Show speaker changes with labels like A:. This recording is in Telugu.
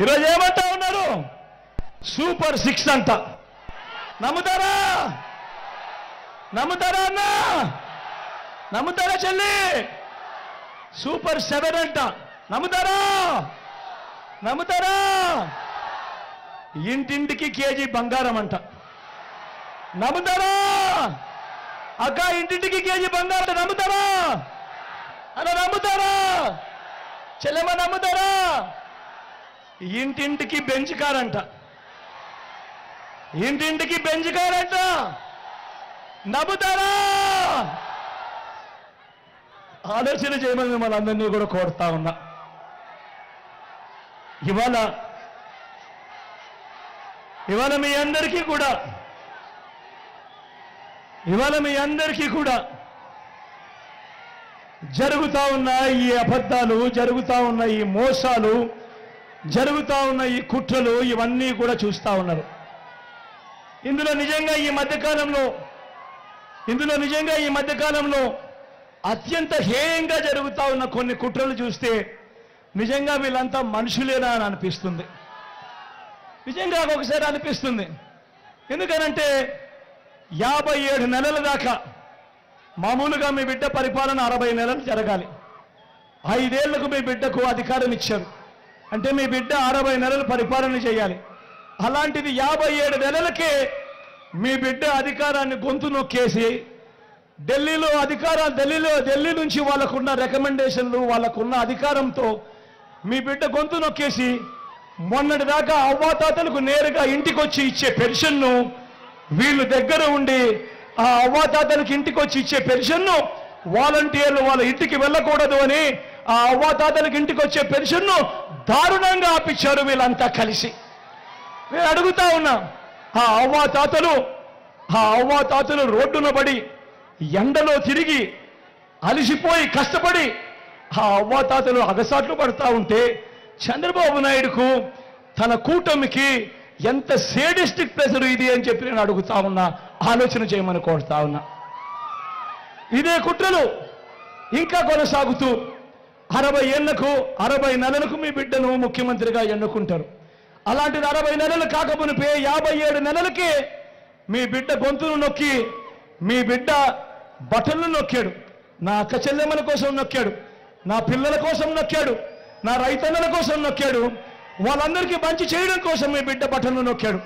A: ఈరోజు ఏమంటా ఉన్నారు? సూపర్ 6 అంట. నమ్ముతారా? నమ్ముతారా అన్నా? నమ్ముతారా చెల్లి? సూపర్ 7 అంట. నమ్ముతారా? నమ్ముతారా? ఇంటింటికి కేజీ బంగారం అంట. నమ్ముతారా? అక్క ఇంటింటికి కేజీ బంగారం నమ్ముతారా? అలా నమ్ముతారా? చెల్లెమ్మ నమ్ముతారా? ఇంటింటికి బెంచ్ కార్ అంట. ఇంటింటికి బెంచ్ కార్ అంట. నమ్ముతారా? ఆలోచన చేయమని మిమ్మల్ని అందరినీ కూడా కోరుతా ఉన్నా. ఇవాళ మీ అందరికీ కూడా జరుగుతా ఉన్న ఈ అబద్ధాలు, జరుగుతా ఉన్న ఈ మోసాలు, జరుగుతా ఉన్న ఈ కుట్రలు ఇవన్నీ కూడా చూస్తా ఉన్నారు. ఇందులో నిజంగా ఈ మధ్యకాలంలో అత్యంత హేయంగా జరుగుతా ఉన్న కొన్ని కుట్రలు చూస్తే నిజంగా వీళ్ళంతా మనుషులేనా అని అనిపిస్తుంది. నిజంగా ఒకసారి అనిపిస్తుంది. ఎందుకనంటే 57 నెలల దాకా మామూలుగా మీ బిడ్డ పరిపాలన 60 నెలలు జరగాలి. 5 ఏళ్లకు మీ బిడ్డకు అధికారం ఇచ్చారు అంటే మీ బిడ్డ 60 నెలలు పరిపాలన చేయాలి. అలాంటిది 57 నెలలకే మీ బిడ్డ అధికారాన్ని గొంతు నొక్కేసి ఢిల్లీ నుంచి వాళ్ళకున్న రికమెండేషన్లు, వాళ్ళకున్న అధికారంతో మీ బిడ్డ గొంతు నొక్కేసి మొన్నటి దాకా అవ్వాతాతలకు నేరుగా ఇంటికి వచ్చి ఇచ్చే పెన్షన్ను వీళ్ళు దగ్గర ఉండి ఆ అవ్వాతాతలకు ఇంటికి వచ్చి ఇచ్చే పెన్షన్ను వాలంటీర్లు వాళ్ళ ఇంటికి వెళ్ళకూడదు అని ఆ అవ్వాతాతలకు ఇంటికి వచ్చే పెన్షన్ను దారుణంగా ఆపించారు వీళ్ళంతా కలిసి. నేను అడుగుతా ఉన్నా, ఆ అవ్వాతాతలు రోడ్డున పడి ఎండలో తిరిగి అలిసిపోయి కష్టపడి ఆ అవ్వాతాతలు అగసాట్లు పడతా ఉంటే చంద్రబాబు నాయుడుకు తన కూటమికి ఎంత సేడిస్టిక్ ప్రెషర్ ఇది అని చెప్పి నేను అడుగుతా ఉన్నా. ఆలోచన చేయమని కోరుతా ఉన్నా. ఇదే కుట్రలు ఇంకా కొనసాగుతూ 60 నెలలకు మీ బిడ్డను ముఖ్యమంత్రిగా ఎన్నుకుంటారు. అలాంటిది 60 నెలలు కాకమునిపే 57 నెలలకే మీ బిడ్డ గొంతును నొక్కి మీ బిడ్డ బటన్లు నొక్కాడు. నా అక్క చెల్లెమ్మల కోసం నొక్కాడు, నా పిల్లల కోసం నొక్కాడు, నా రైతన్నల కోసం నొక్కాడు, వాళ్ళందరికీ మంచి చేయడం కోసం మీ బిడ్డ బటన్లు నొక్కాడు.